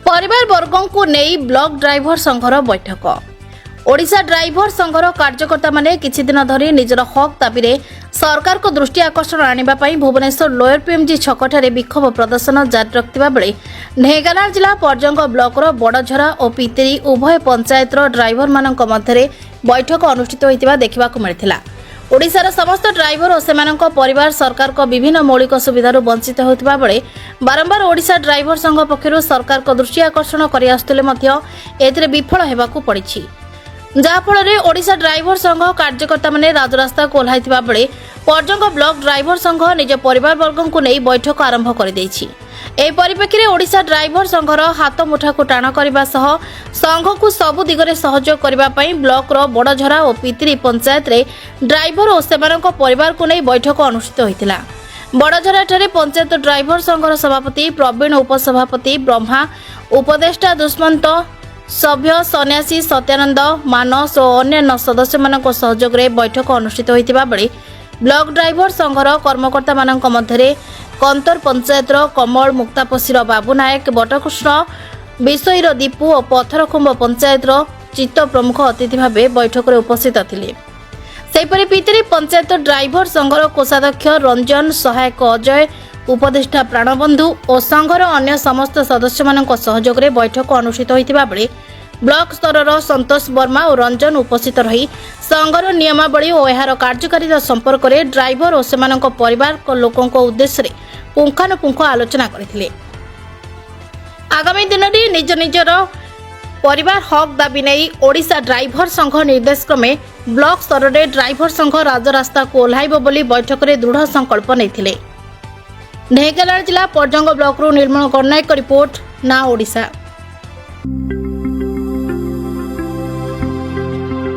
परिवार वर्गों को नहीं ब्लॉक ड्राइवर संघर बैठक। ओडिशा ड्राइवर संघर कार्यकर्ता माने किछि दिन धरी निजर हक दाबी सरकार को दृष्टि आकर्षण आने भुवनेश्वर लोयर पीएमजी छकठारे विक्षोभ प्रदर्शन जारी रखिबा बेले ढेंकानाल जिला पर्जंग ब्लॉकर बड़झरा और पितेरी उभय पंचायतर ड्राइवर मानक मध्यरे बैठक अनुष्ठित होइतिबा देखिबाकु मिलिथिला। ओडिशार समस्त ड्राइवर और सेमानक परिवार सरकार को विभिन्न मौलिक सुविधार वंचित होता बेले बारंबार ओडिशा ड्राइवर संघ पक्षर सरकार को दृष्टि आकर्षण कर आसुले विफल होगाकू पड़ी, जहाँफल ओडिशा ड्राइवर संघ कार्यकर्ता माने राजरास्ता को ओह्लाइथिबा बेले पर्जंग ब्लॉक ड्राइवर संघ निज परिवार वर्गों को नहीं बैठक आरंभ कर देछि। एही परिप्रेक्षी में ओडिशा ड्राइवर संघर हाथ मुठा को टाण करने संघ को सबु दिगरे सहयोग करने ब्लॉक बड़झरा और पितिरी पंचायत रे ड्राइवर और सेमानक परिवार को नहीं बैठक अनुष्ठित होइतिला। बड़झरा ठारे पंचायत ड्राइवर संघर सभापति प्रवीण, उपसभापति ब्रह्मा, उपदेष्टा दुष्मंत, सभ्य सन्यासी सत्यानंद, मानस और अन्य सदस्य मानक सहयोग रे बैठक अनुष्ठित होइतिबा बेले ब्लॉक ड्राइवर संघर कर्मकर्ता मानक मध्यरे कंतर पंचायतर कमल, मुक्तापसीर बाबू नायक, बटकृष्ण, विषयीर दीपू और पथरखुंब पंचायतर चित्त प्रमुख अतिथि भाव बैठक में उपस्थित थिले। सेहीपरि पितिरी पंचायत ड्राइवर संघर कोषाध्यक्ष रंजन, सहायक अजय, उपदेष्टा प्राणबंधु और संघर अन्य समस्त सदस्य मानक सहयोग में बैठक अनुष्ठित होइतिबा बेले ब्लॉक स्तर संतोष वर्मा और रंजन उपस्थित रही संघर नियमावली और यार कार्यकारिता संपर्क में ड्राइवर और सेमानक परिवार लोकों उद्देश्य पुंखानुपुंख आलोचना करथिले। आगामी दिन में निज निजर परिवार हक दाबी नहीं ओडिशा ड्राइवर संघ निर्देश क्रमे ब्लॉक स्तर में ड्राइवर संघ राजरास्ता को ओह्लाइब बोली बैठक में दृढ़ संकल्प नहीं। ढेंकानाल जिला पर्जंग ब्लॉक रु निर्मल गणनायक रिपोर्ट, ना ओडिशा।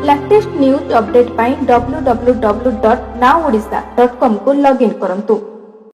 लेटेस्ट न्यूज अपडेट पाई www.naodisha.com को लॉगिन करंतु।